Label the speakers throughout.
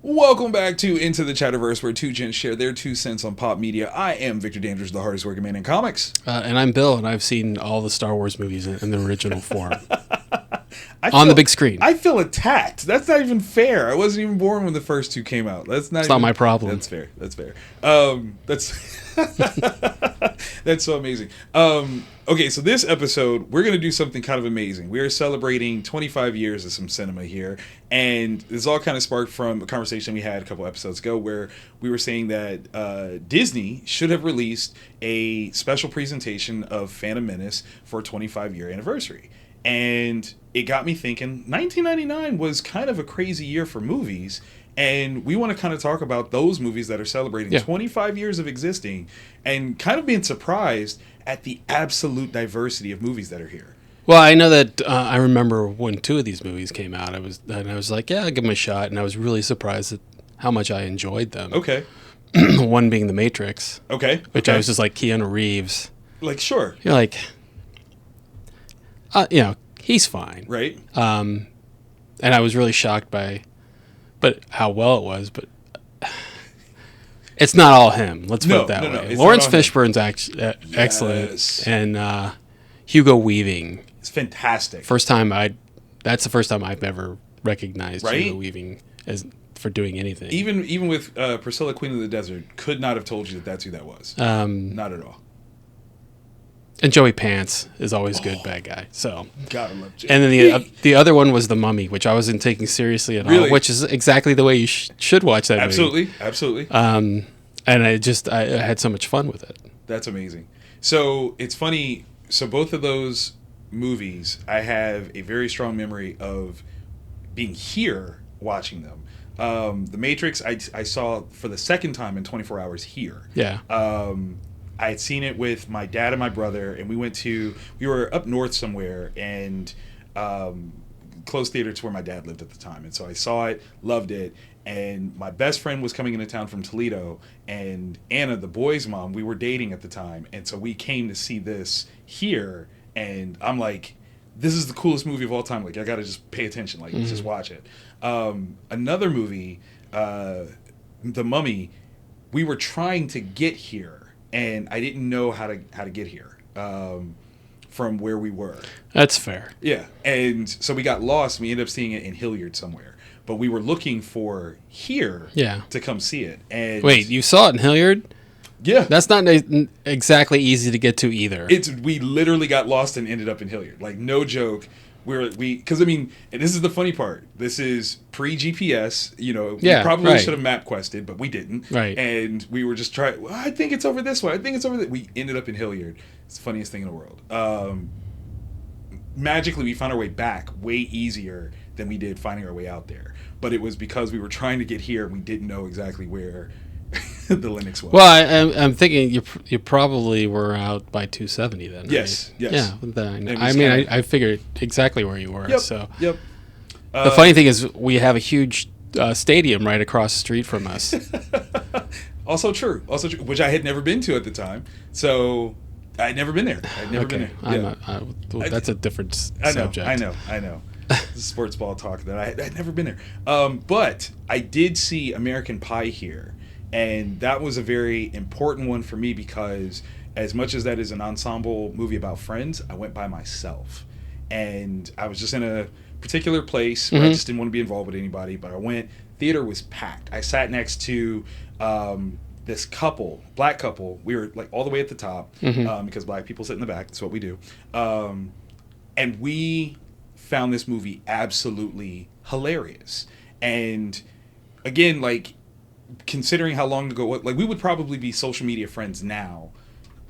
Speaker 1: Welcome back to Into the Chatterverse, where two gents share their 2 cents on pop media. I am Victor Dandridge, the hardest working man in comics.
Speaker 2: And I'm Bill, and I've seen all the Star Wars movies in the original form.
Speaker 1: On
Speaker 2: the big screen.
Speaker 1: I feel attacked. That's not even fair. I wasn't even born when the first two came out. That's
Speaker 2: not my problem.
Speaker 1: That's fair. That's so amazing. Okay, so this episode, we're going to do something kind of amazing. We are celebrating 25 years of some cinema here, and this all kind of sparked from a conversation we had a couple episodes ago where we were saying that Disney should have released a special presentation of Phantom Menace for a 25-year anniversary. And it got me thinking, 1999 was kind of a crazy year for movies, and we want to kind of talk about those movies that are celebrating 25 years of existing and kind of being surprised at the absolute diversity of movies that are here.
Speaker 2: Well, I know that I remember when two of these movies came out, I was like, yeah, I'll give them a shot, and I was really surprised at how much I enjoyed them.
Speaker 1: Okay.
Speaker 2: One being The Matrix.
Speaker 1: Okay.
Speaker 2: Which I was just like, Keanu Reeves.
Speaker 1: Like, sure.
Speaker 2: You're like, he's fine.
Speaker 1: Right.
Speaker 2: And I was really shocked by how well it was, but it's not all him. Let's put it that way. Lawrence Fishburne's excellent, and Hugo Weaving.
Speaker 1: It's fantastic.
Speaker 2: That's the first time I've ever recognized Hugo Weaving for doing anything.
Speaker 1: Even with Priscilla, Queen of the Desert, could not have told you that that's who that was. Not at all.
Speaker 2: And Joey Pants is always good bad guy. So
Speaker 1: God, I love Joey.
Speaker 2: And then the other one was The Mummy, which I wasn't taking seriously at all, which is exactly the way you should watch that movie.
Speaker 1: Absolutely.
Speaker 2: And I had so much fun with it.
Speaker 1: That's amazing. So it's funny. So both of those movies, I have a very strong memory of being here watching them. The Matrix, I saw for the second time in 24 hours here.
Speaker 2: Yeah.
Speaker 1: I had seen it with my dad and my brother, and we were up north somewhere, and close theater to where my dad lived at the time. And so I saw it, loved it, and my best friend was coming into town from Toledo, and Anna, the boy's mom, we were dating at the time, and so we came to see this here, and I'm like, this is the coolest movie of all time. Like, I gotta just pay attention, like, just watch it. Another movie, The Mummy, we were trying to get here, and I didn't know how to get here from where we were.
Speaker 2: That's fair.
Speaker 1: Yeah, and so we got lost. And we ended up seeing it in Hilliard somewhere, but we were looking for here to come see it. And
Speaker 2: wait, you saw it in Hilliard?
Speaker 1: Yeah,
Speaker 2: that's not exactly easy to get to either.
Speaker 1: We literally got lost and ended up in Hilliard. Like, no joke. Because I mean, and this is the funny part. This is pre-GPS. We probably should have map quested, but we didn't.
Speaker 2: Right.
Speaker 1: And we were just trying. Well, I think it's over this way. I think it's over there. We ended up in Hilliard. It's the funniest thing in the world. Magically, we found our way back way easier than we did finding our way out there. But it was because we were trying to get here and we didn't know exactly where the Linux was.
Speaker 2: Well, I'm thinking you probably were out by 270 then.
Speaker 1: Yes,
Speaker 2: right?
Speaker 1: yes.
Speaker 2: Yeah, I figured exactly where you were.
Speaker 1: Yep,
Speaker 2: so.
Speaker 1: Yep.
Speaker 2: The funny thing is we have a huge stadium right across the street from us.
Speaker 1: Also true, which I had never been to at the time. So I'd never been there. Been there. Yeah.
Speaker 2: That's a different subject.
Speaker 1: I know. Sports ball talk that I'd never been there. But I did see American Pie here. And that was a very important one for me because as much as that is an ensemble movie about friends, I went by myself. And I was just in a particular place where I just didn't want to be involved with anybody. But I went, theater was packed. I sat next to this black couple. We were like all the way at the top because black people sit in the back. That's what we do. And we found this movie absolutely hilarious. And again, like, considering how long ago, like, we would probably be social media friends now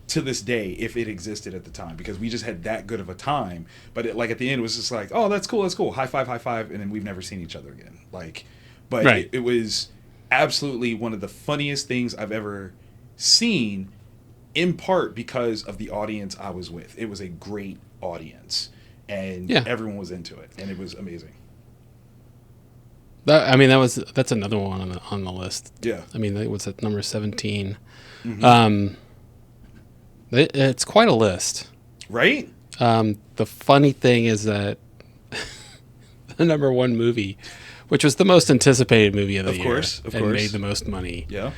Speaker 1: to this day if it existed at the time, because we just had that good of a time. But at the end, it was just like, oh, that's cool, high five, and then we've never seen each other again. Like, but
Speaker 2: right.
Speaker 1: it was absolutely one of the funniest things I've ever seen, in part because of the audience I was with. It was a great audience, and everyone was into it, and it was amazing.
Speaker 2: That's another one on the list.
Speaker 1: Yeah.
Speaker 2: I mean, it was at number 17. Mm-hmm. It's quite a list.
Speaker 1: Right?
Speaker 2: The funny thing is that the number one movie which was the most anticipated movie of the year,
Speaker 1: of course,
Speaker 2: and made the most money.
Speaker 1: Yeah.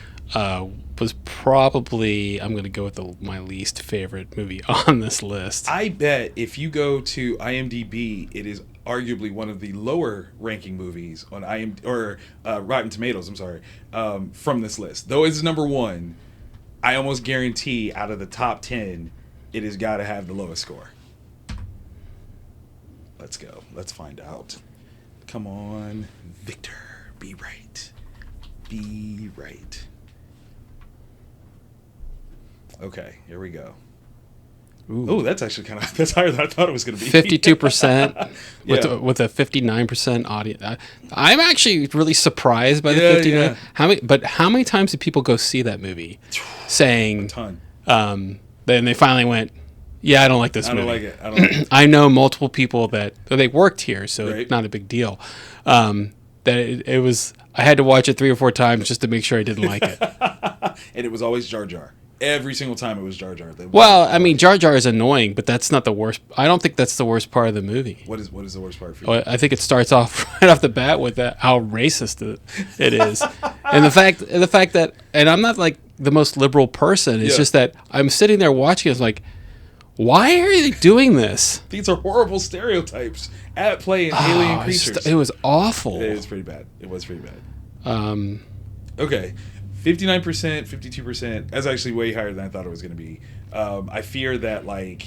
Speaker 2: Was probably, I'm going to go with my least favorite movie on this list.
Speaker 1: I bet if you go to IMDb, it is arguably one of the lower ranking movies on Rotten Tomatoes. I'm sorry, from this list. Though it's number one, I almost guarantee out of the top 10, it has got to have the lowest score. Let's go. Let's find out. Come on, Victor. Be right. Be right. Okay, here we go. Oh, that's actually that's higher than I thought it was going to be.
Speaker 2: 52% with a 59% audience. I'm actually really surprised by the 59. Yeah. How many times did people go see that movie, saying
Speaker 1: a ton?
Speaker 2: Then they finally went, "Yeah, I don't like this movie.
Speaker 1: I don't like it.
Speaker 2: I know multiple people that they worked here, so it's not a big deal. That it was. I had to watch it 3 or 4 times just to make sure I didn't like it.
Speaker 1: And it was always Jar Jar. Every single time it was Jar Jar.
Speaker 2: Well, I mean, Jar Jar is annoying, but that's not the worst. I don't think that's the worst part of the movie.
Speaker 1: What is the worst part for you?
Speaker 2: I think it starts off right off the bat with how racist it is, and the fact that, and I'm not like the most liberal person. It's just that I'm sitting there watching. It's like, why are they doing this?
Speaker 1: These are horrible stereotypes at play in alien creatures.
Speaker 2: It was awful.
Speaker 1: It was pretty bad. It was pretty bad. Okay. 59%, 52%. That's actually way higher than I thought it was going to be. I fear that, I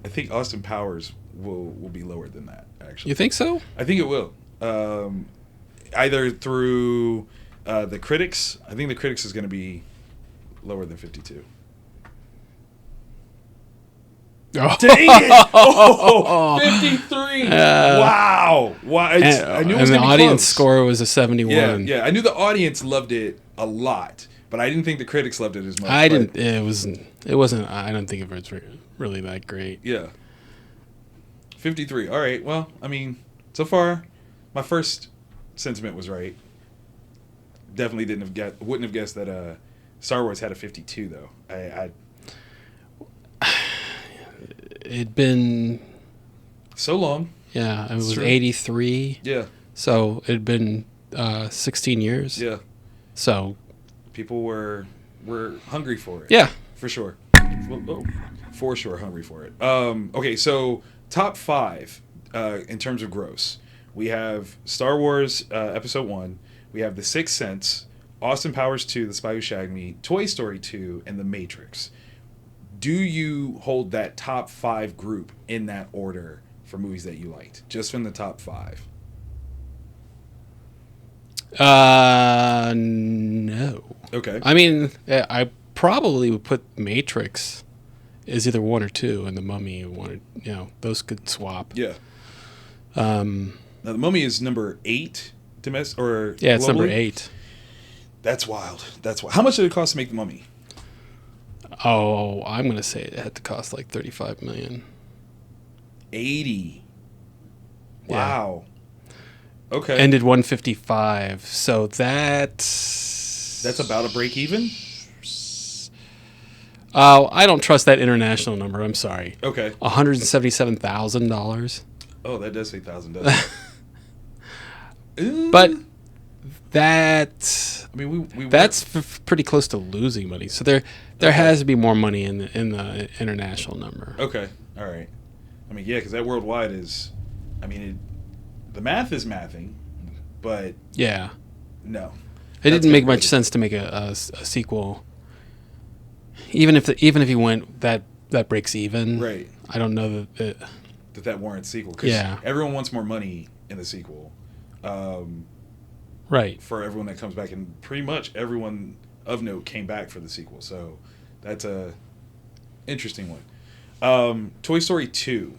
Speaker 1: think Austin Powers will be lower than that, actually.
Speaker 2: You think so?
Speaker 1: I think it will. Either through the critics. I think the critics is going to be lower than 52.
Speaker 2: Oh.
Speaker 1: Dang it! Oh, 53! Wow! I knew it was
Speaker 2: and the audience
Speaker 1: close.
Speaker 2: Score was a 71.
Speaker 1: Yeah. I knew the audience loved it a lot, but I didn't think the critics loved it as much.
Speaker 2: It wasn't. I don't think it was really that great.
Speaker 1: Yeah. 53. All right. Well, I mean, so far, my first sentiment was right. Definitely wouldn't have guessed that Star Wars had a 52 though.
Speaker 2: It'd been
Speaker 1: so long.
Speaker 2: Yeah, it was 83.
Speaker 1: Yeah.
Speaker 2: So it'd been 16 years.
Speaker 1: Yeah.
Speaker 2: So
Speaker 1: people were hungry for it.
Speaker 2: Yeah.
Speaker 1: For sure. For sure hungry for it. Okay, so top 5 in terms of gross. We have Star Wars Episode 1. We have The Sixth Sense, Austin Powers 2, The Spy Who Shagged Me, Toy Story 2, and The Matrix. Do you hold that top 5 group in that order for movies that you liked? Just from the top 5?
Speaker 2: No.
Speaker 1: Okay.
Speaker 2: I mean, I probably would put Matrix as either 1 or 2, and The Mummy 1 or, those could swap.
Speaker 1: Yeah. Now, The Mummy is number 8 domestic or
Speaker 2: yeah, it's
Speaker 1: globally?
Speaker 2: number 8.
Speaker 1: That's wild. How much did it cost to make The Mummy?
Speaker 2: Oh, I'm going to say it had to cost like $35 million.
Speaker 1: 80. Wow. Yeah. Okay.
Speaker 2: Ended 155. So that's
Speaker 1: about a break even?
Speaker 2: Oh, I don't trust that international number. I'm sorry.
Speaker 1: Okay.
Speaker 2: $177,000.
Speaker 1: Oh, that does say 1,000, doesn't
Speaker 2: it? But that's
Speaker 1: that's
Speaker 2: pretty close to losing money. So there has to be more money in the international number.
Speaker 1: Okay, all right. I mean, yeah, because that worldwide is, the math is mathing, but
Speaker 2: yeah,
Speaker 1: no,
Speaker 2: it didn't make much sense to make a sequel. Even if you went that breaks even,
Speaker 1: right?
Speaker 2: I don't know
Speaker 1: that warrants sequel. 'Cause everyone wants more money in the sequel.
Speaker 2: Right.
Speaker 1: For everyone that comes back, and pretty much everyone of note came back for the sequel. So that's a interesting one. Toy Story 2.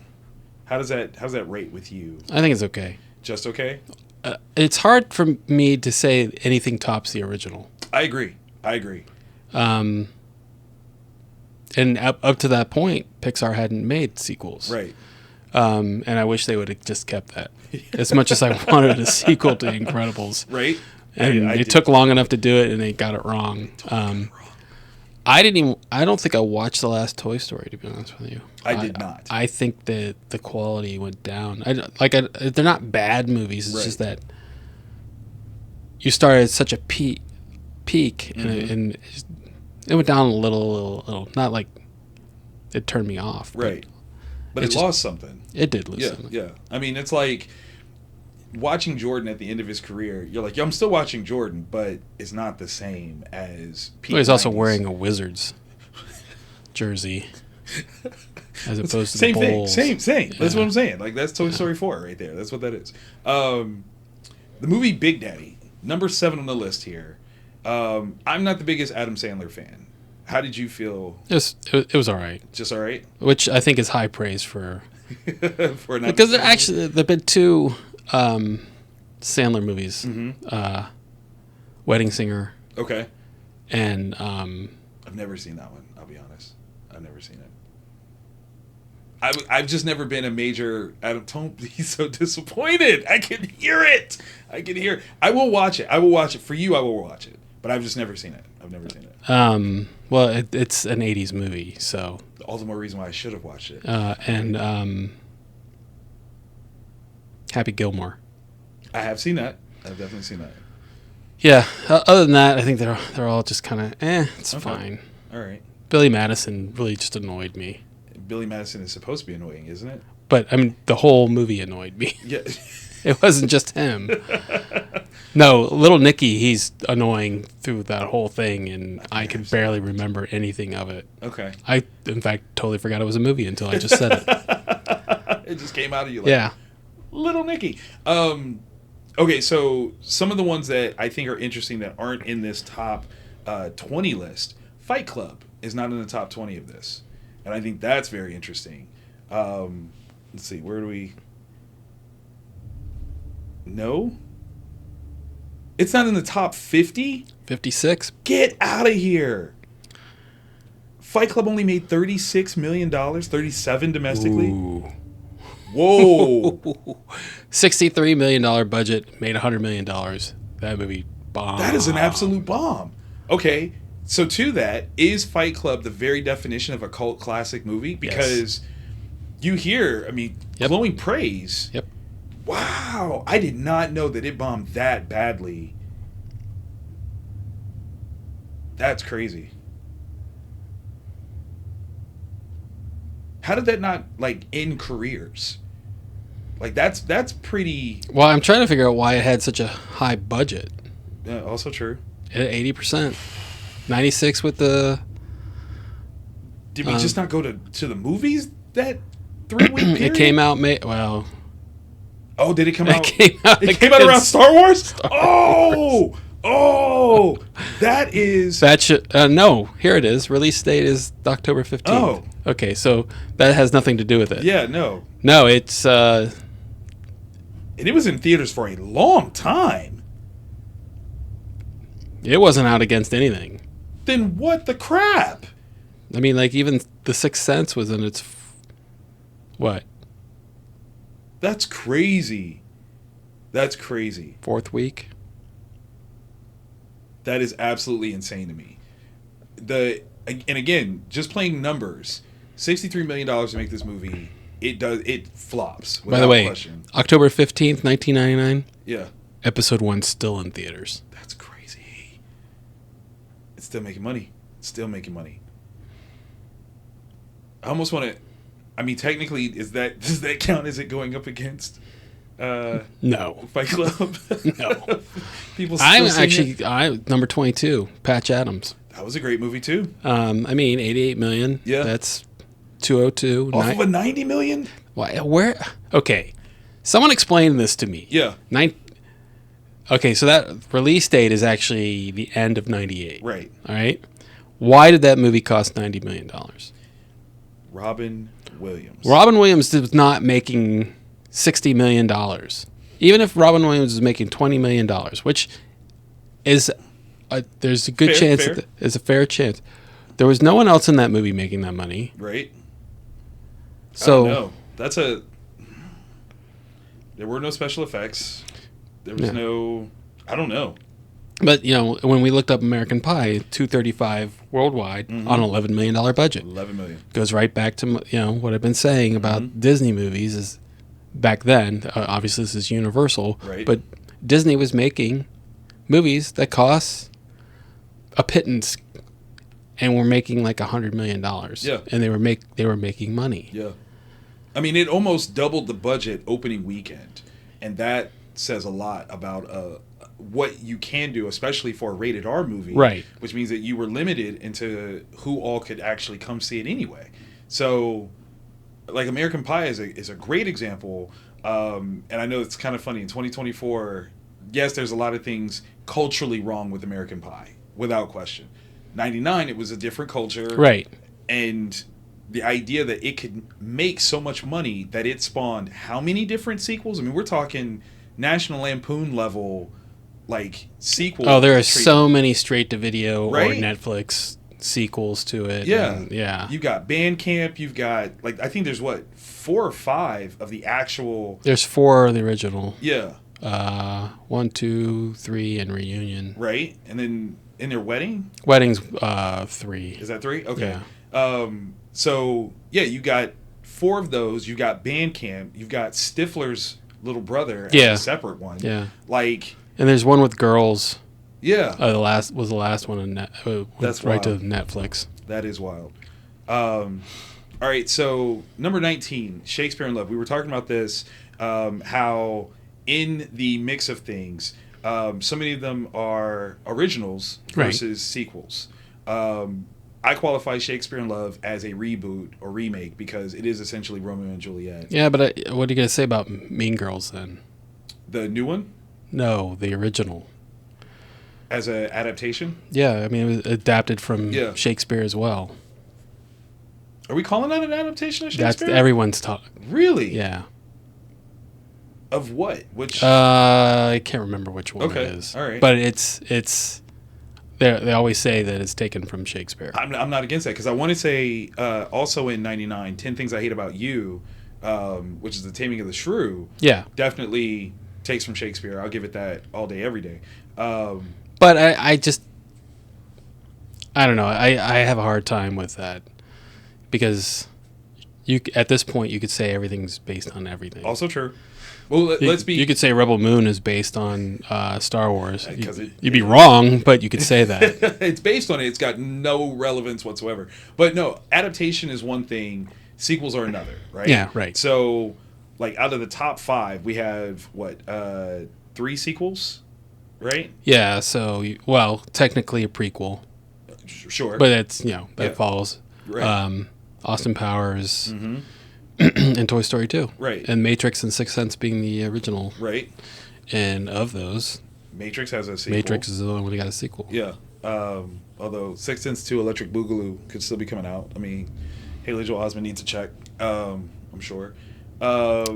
Speaker 1: How's that rate with you?
Speaker 2: I think it's okay.
Speaker 1: Just okay?
Speaker 2: It's hard for me to say anything tops the original.
Speaker 1: I agree.
Speaker 2: And up to that point, Pixar hadn't made sequels.
Speaker 1: Right.
Speaker 2: And I wish they would have just kept that. As much as I wanted a sequel to Incredibles.
Speaker 1: Right.
Speaker 2: And it took long enough to do it, and they got it wrong. I don't think I watched the last Toy Story, to be honest with you.
Speaker 1: I did not.
Speaker 2: I think that the quality went down. They're not bad movies. It's just that you started at such a peak, and it went down a little. Not like it turned me off.
Speaker 1: Right. But it lost something.
Speaker 2: It did lose something.
Speaker 1: Yeah. I mean, it's like watching Jordan at the end of his career. You're like, I'm still watching Jordan, but it's not the same as
Speaker 2: peak. Well, he's 90s. Also wearing a Wizards jersey as opposed to the Bulls.
Speaker 1: Same. Yeah. That's what I'm saying. Like, that's Toy Story 4 right there. That's what that is. The movie Big Daddy, number 7 on the list here. I'm not the biggest Adam Sandler fan. How did you feel?
Speaker 2: It was all right.
Speaker 1: Just all right?
Speaker 2: Which I think is high praise for...
Speaker 1: for an
Speaker 2: because there've been 2 Sandler movies. Wedding Singer.
Speaker 1: Okay.
Speaker 2: And...
Speaker 1: I've never seen that one, I'll be honest. I've never seen it. I've just never been a major Adam. Don't be so disappointed. I can hear it. I will watch it. For you, I will watch it. But I've just never seen it.
Speaker 2: Well, it's an 80s movie, so...
Speaker 1: All the more reason why I should have watched it.
Speaker 2: And Happy Gilmore.
Speaker 1: I have seen that. I've definitely seen that.
Speaker 2: Yeah. Other than that, I think they're all just kind of, it's fine.
Speaker 1: All right.
Speaker 2: Billy Madison really just annoyed me.
Speaker 1: Billy Madison is supposed to be annoying, isn't it?
Speaker 2: But, I mean, the whole movie annoyed me.
Speaker 1: Yeah.
Speaker 2: It wasn't just him. No, Little Nicky, he's annoying through that whole thing, and I can barely remember anything of it.
Speaker 1: Okay.
Speaker 2: I, in fact, totally forgot it was a movie until I just said
Speaker 1: it. It just came out of you like,
Speaker 2: yeah.
Speaker 1: Little Nicky. Okay, so some of the ones that I think are interesting that aren't in this top 20 list, Fight Club is not in the top 20 of this. And I think that's very interesting. Let's see, where do we... No? It's not in the top 50?
Speaker 2: 56?
Speaker 1: Get out of here. Fight Club only made $36 million, $37 domestically.
Speaker 2: Ooh.
Speaker 1: Whoa.
Speaker 2: $63 million budget, made $100 million. That movie bombed.
Speaker 1: That is an absolute bomb. Okay, so to that, is Fight Club the very definition of a cult classic movie? Because you hear, I mean, glowing praise.
Speaker 2: Yep.
Speaker 1: Wow, I did not know that it bombed that badly. That's crazy. How did that not, like, end careers? Like, that's pretty...
Speaker 2: Well, I'm trying to figure out why it had such a high budget.
Speaker 1: Yeah, also true.
Speaker 2: At 80%. 96 with the...
Speaker 1: Did we just not go to the movies that 3-week period?
Speaker 2: It came out well...
Speaker 1: Oh, did it come out?
Speaker 2: It
Speaker 1: came out around Star Wars? Oh, that is...
Speaker 2: That should... no, here it is. Release date is October 15th.
Speaker 1: Oh.
Speaker 2: Okay, so that has nothing to do with it.
Speaker 1: Yeah, no.
Speaker 2: No, it's...
Speaker 1: And it was in theaters for a long time.
Speaker 2: It wasn't out against anything.
Speaker 1: Then what the crap?
Speaker 2: I mean, like, even The Sixth Sense was in its... What?
Speaker 1: That's crazy. That's crazy.
Speaker 2: 4th week?
Speaker 1: That is absolutely insane to me. And again, just playing numbers, $63 million to make this movie, it flops.
Speaker 2: By the way,
Speaker 1: question.
Speaker 2: October 15th, 1999?
Speaker 1: Yeah.
Speaker 2: Episode 1 still in theaters.
Speaker 1: That's crazy. It's still making money. I almost want to... I mean, technically, does that count? Is it going up against
Speaker 2: no
Speaker 1: Fight Club?
Speaker 2: No.
Speaker 1: People.
Speaker 2: I'm number 22, Patch Adams.
Speaker 1: That was a great movie too.
Speaker 2: I mean, 88 million.
Speaker 1: Yeah,
Speaker 2: that's 202.
Speaker 1: Off of a 90 million.
Speaker 2: Why? Where? Okay, someone explain this to me.
Speaker 1: Yeah.
Speaker 2: Okay, so that release date is actually the end of 98.
Speaker 1: Right.
Speaker 2: All right. Why did that movie cost $90 million?
Speaker 1: Robin Williams.
Speaker 2: Robin Williams was not making $60 million. Even if Robin Williams is making $20 million, which is there's a good chance. There's a fair chance. There was no one else in that movie making that money.
Speaker 1: Right.
Speaker 2: So
Speaker 1: I don't know. There were no special effects. There was no. I don't know.
Speaker 2: But when we looked up American Pie, $235 worldwide on $11 million budget.
Speaker 1: $11 million
Speaker 2: Goes right back to what I've been saying about Disney movies. Is back then, obviously this is Universal,
Speaker 1: right?
Speaker 2: But Disney was making movies that cost a pittance, and were making like $100 million.
Speaker 1: Yeah,
Speaker 2: and they were making money.
Speaker 1: Yeah, I mean, it almost doubled the budget opening weekend, and that says a lot about what you can do, especially for a rated R movie,
Speaker 2: right?
Speaker 1: Which means that you were limited into who all could actually come see it anyway. So, like American Pie is a great example, and I know it's kind of funny in 2024. Yes, there's a lot of things culturally wrong with American Pie, without question. 99, it was a different culture,
Speaker 2: right?
Speaker 1: And the idea that it could make so much money that it spawned how many different sequels? I mean, we're talking National Lampoon level, like, sequels.
Speaker 2: Oh, there are so many straight-to-video
Speaker 1: right?
Speaker 2: or Netflix sequels to it.
Speaker 1: Yeah.
Speaker 2: Yeah.
Speaker 1: You've got Bandcamp. You've got, like, I think there's, 4 or 5 of the actual...
Speaker 2: There's 4 of the original.
Speaker 1: Yeah.
Speaker 2: 1, 2, 3, and Reunion.
Speaker 1: Right? And then in their wedding?
Speaker 2: Wedding's 3.
Speaker 1: Is that 3? Okay.
Speaker 2: Yeah.
Speaker 1: So, yeah, you got 4 of those. You got Bandcamp. You've got Stifler's little brother as a separate one.
Speaker 2: Yeah.
Speaker 1: Like...
Speaker 2: And there's one with girls.
Speaker 1: Yeah.
Speaker 2: The last one on
Speaker 1: That's
Speaker 2: right
Speaker 1: wild.
Speaker 2: to Netflix.
Speaker 1: That is wild. All right, so number 19, Shakespeare in Love. We were talking about this, how in the mix of things, so many of them are originals versus sequels. I qualify Shakespeare in Love as a reboot or remake because it is essentially Romeo and Juliet.
Speaker 2: Yeah, but what are you going to say about Mean Girls then?
Speaker 1: The new one?
Speaker 2: No, the original.
Speaker 1: As an adaptation?
Speaker 2: Yeah, I mean, it was adapted from Shakespeare as well.
Speaker 1: Are we calling that an adaptation of Shakespeare?
Speaker 2: That's everyone's talk.
Speaker 1: Really?
Speaker 2: Yeah.
Speaker 1: Of what? Which?
Speaker 2: I can't remember which one it is.
Speaker 1: All right.
Speaker 2: But it's they always say that it's taken from Shakespeare.
Speaker 1: I'm not against that because I want to say also in 99, 10 Things I Hate About You, which is The Taming of the Shrew.
Speaker 2: Yeah.
Speaker 1: Definitely takes from Shakespeare. I'll give it that all day, every day.
Speaker 2: But I don't know. I have a hard time with that because at this point you could say everything's based on everything.
Speaker 1: Also true. Well, let's be.
Speaker 2: You could say Rebel Moon is based on Star Wars. You'd be wrong, but you could say that.
Speaker 1: It's based on it. It's got no relevance whatsoever. But no, adaptation is one thing. Sequels are another, right?
Speaker 2: Yeah, right.
Speaker 1: So, like, out of the top 5, we have, 3 sequels, right?
Speaker 2: Yeah, so, technically a prequel.
Speaker 1: Sure.
Speaker 2: But it's, that follows.
Speaker 1: Right.
Speaker 2: Austin Powers and Toy Story 2.
Speaker 1: Right.
Speaker 2: And Matrix and Sixth Sense being the original.
Speaker 1: Right.
Speaker 2: And of those,
Speaker 1: Matrix has a sequel.
Speaker 2: Matrix is the only one that got a sequel.
Speaker 1: Yeah. Although Sixth Sense 2 Electric Boogaloo could still be coming out. I mean, Haley Joel Osment needs a check, I'm sure. Out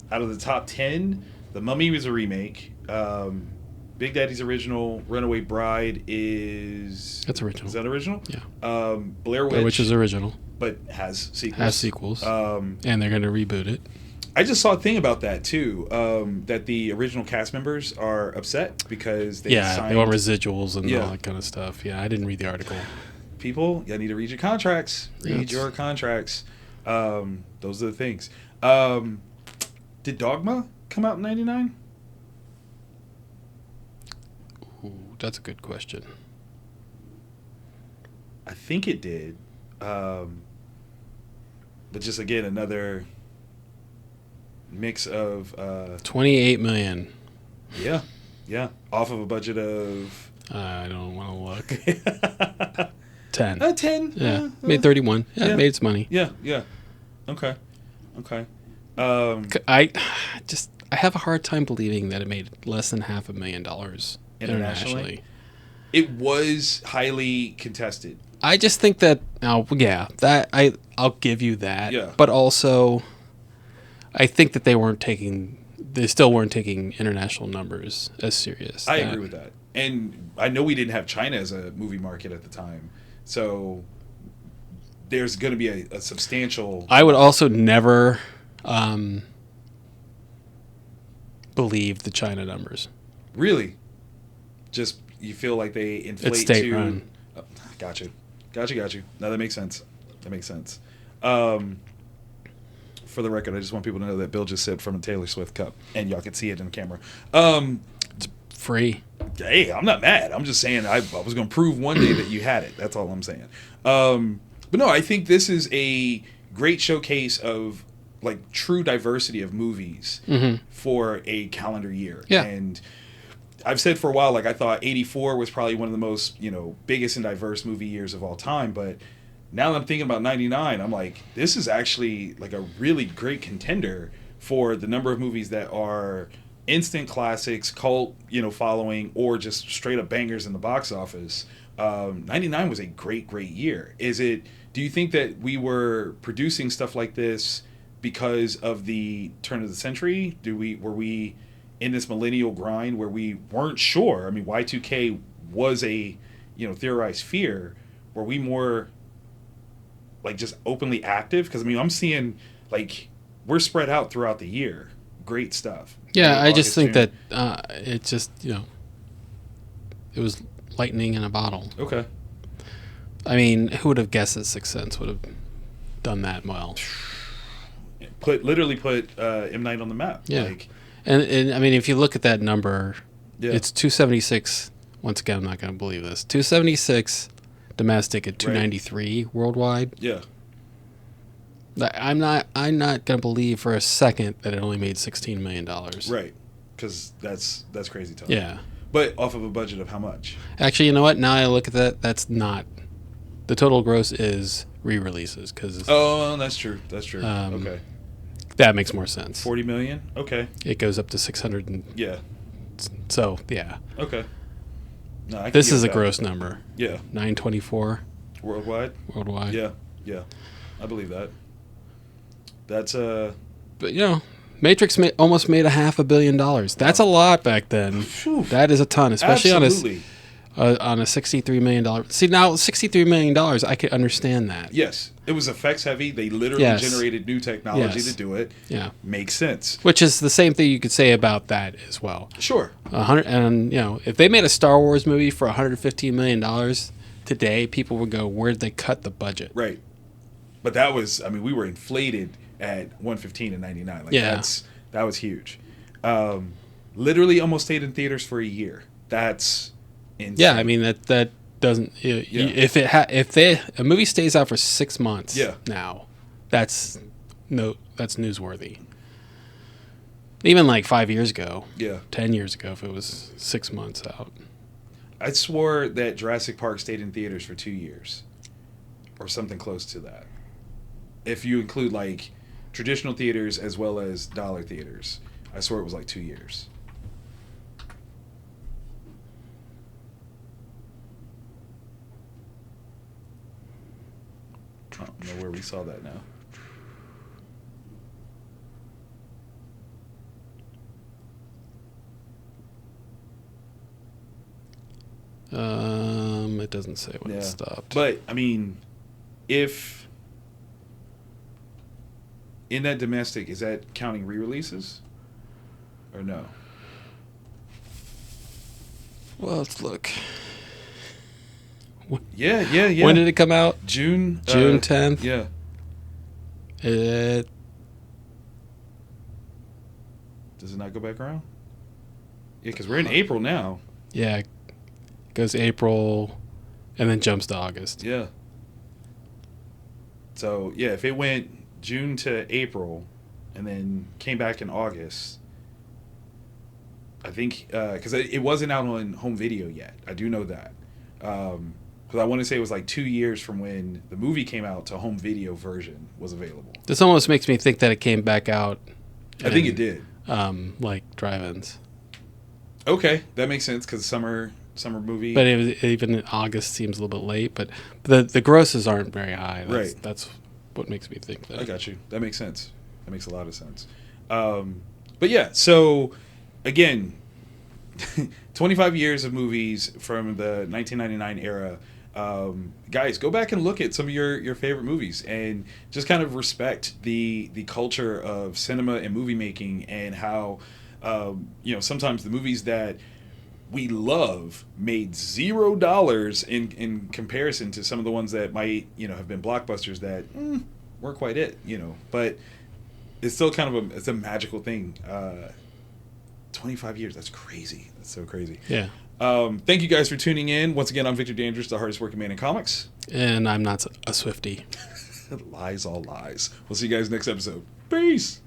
Speaker 1: of the top 10, The Mummy was a remake. Big Daddy's original, Runaway Bride is...
Speaker 2: That's original.
Speaker 1: Is that original?
Speaker 2: Yeah.
Speaker 1: Blair Witch.
Speaker 2: Which is original.
Speaker 1: But has sequels.
Speaker 2: Has sequels. And they're going to reboot it.
Speaker 1: I just saw a thing about that, too, that the original cast members are upset because they signed...
Speaker 2: they want residuals and all that kind of stuff. Yeah, I didn't read the article.
Speaker 1: People, you need to read your contracts. Read your contracts. Those are the things. Did Dogma come out in 99?
Speaker 2: Ooh, that's a good question.
Speaker 1: I think it did. But just, again, another mix of...
Speaker 2: 28 million.
Speaker 1: Yeah. Yeah. Off of a budget of...
Speaker 2: I don't want to look. 10.
Speaker 1: 10.
Speaker 2: Yeah. Made 31. Yeah, it made its money.
Speaker 1: Yeah. Okay.
Speaker 2: I have a hard time believing that it made less than $500,000 internationally.
Speaker 1: It was highly contested.
Speaker 2: I just think that I'll give you that.
Speaker 1: Yeah.
Speaker 2: But also, I think that they still weren't taking international numbers as serious.
Speaker 1: I agree with that. And I know we didn't have China as a movie market at the time. So there's going to be a substantial...
Speaker 2: I would also never believe the China numbers.
Speaker 1: Really? Just you feel like they inflate
Speaker 2: it's state
Speaker 1: too.
Speaker 2: run.
Speaker 1: Oh, got you. No, that makes sense. For the record, I just want people to know that Bill just sipped from a Taylor Swift cup, and y'all can see it in the camera.
Speaker 2: It's free.
Speaker 1: Hey, I'm not mad. I'm just saying I was going to prove one day that you had it. That's all I'm saying. But no, I think this is a great showcase of like true diversity of movies for a calendar year.
Speaker 2: Yeah.
Speaker 1: And I've said for a while, like I thought '84 was probably one of the most, biggest and diverse movie years of all time. But now that I'm thinking about '99, I'm like, this is actually like a really great contender for the number of movies that are instant classics, cult, following, or just straight up bangers in the box office. '99 was a great year. Do you think that we were producing stuff like this because of the turn of the century? Were we in this millennial grind where we weren't sure? I mean, Y2K was a, theorized fear. Were we more like just openly active? Because I mean, I'm seeing like we're spread out throughout the year. Great stuff.
Speaker 2: Yeah, I just think that it just, it was lightning in a bottle.
Speaker 1: Okay.
Speaker 2: I mean, who would have guessed that Sixth Sense would have done that well?
Speaker 1: Literally put M. Night on the map.
Speaker 2: Yeah. And I mean, if you look at that number, it's 276. Once again, I'm not going to believe this. 276 domestic and 293 worldwide.
Speaker 1: Yeah.
Speaker 2: I'm not going to believe for a second that it only made $16 million.
Speaker 1: Right. Because that's crazy talk.
Speaker 2: Yeah.
Speaker 1: But off of a budget of how much?
Speaker 2: Actually, you know what? Now I look at that, that's not... The total gross is re-releases.
Speaker 1: Oh, that's true. Okay.
Speaker 2: That makes more sense.
Speaker 1: 40 million? Okay.
Speaker 2: It goes up to 600.
Speaker 1: Yeah.
Speaker 2: So, yeah.
Speaker 1: Okay. No,
Speaker 2: this is a gross number.
Speaker 1: Yeah.
Speaker 2: 924.
Speaker 1: Worldwide? Yeah. I believe that. That's
Speaker 2: But, Matrix almost made $500 million. That's a lot back then.
Speaker 1: Whew.
Speaker 2: That is a ton, especially
Speaker 1: Absolutely.
Speaker 2: on a $63 million. See, now $63 million, I could understand that.
Speaker 1: Yes. It was effects heavy. They literally generated new technology to do it.
Speaker 2: Yeah.
Speaker 1: Makes sense.
Speaker 2: Which is the same thing you could say about that as well.
Speaker 1: Sure.
Speaker 2: If they made a Star Wars movie for $115 million today, people would go, where'd they cut the budget?
Speaker 1: Right. But that was, we were inflated at 115 in '99. That was huge. Literally almost stayed in theaters for a year. That's insane.
Speaker 2: Yeah, I mean that doesn't. If a movie stays out for 6 months. Now, that's newsworthy. Even like 5 years ago. 10 years ago, if it was 6 months out.
Speaker 1: I swore that Jurassic Park stayed in theaters for 2 years, or something close to that. If you include like traditional theaters as well as dollar theaters, I swear it was like 2 years. I don't know where we saw that now.
Speaker 2: It doesn't say when it stopped.
Speaker 1: But if in that domestic, is that counting re-releases or no?
Speaker 2: Well, let's look.
Speaker 1: Yeah.
Speaker 2: When did it come out?
Speaker 1: June
Speaker 2: 10th.
Speaker 1: Yeah. Does it not go back around? Yeah, because we're in April now.
Speaker 2: Yeah, it goes April, and then jumps to August.
Speaker 1: Yeah. So yeah, if it went June to April, and then came back in August, I think because it wasn't out on home video yet. I do know that. Because I want to say it was like 2 years from when the movie came out to home video version was available.
Speaker 2: This almost makes me think that it came back out.
Speaker 1: I think it did.
Speaker 2: Like drive-ins.
Speaker 1: Okay, that makes sense because summer movie.
Speaker 2: But even in August seems a little bit late. But the grosses aren't very high. That's what makes me think that.
Speaker 1: I got you. That makes sense. That makes a lot of sense. But yeah, so again, 25 years of movies from the 1999 era. Guys, go back and look at some of your favorite movies and just kind of respect the culture of cinema and movie making and how sometimes the movies that we love made $0 in comparison to some of the ones that might, have been blockbusters that weren't quite it, but it's still kind of it's a magical thing. 25 years, that's crazy. That's so crazy.
Speaker 2: Yeah.
Speaker 1: Thank you guys for tuning in. Once again, I'm Victor Dangerous, the hardest working man in comics.
Speaker 2: And I'm not a Swiftie.
Speaker 1: Lies, all lies. We'll see you guys next episode. Peace.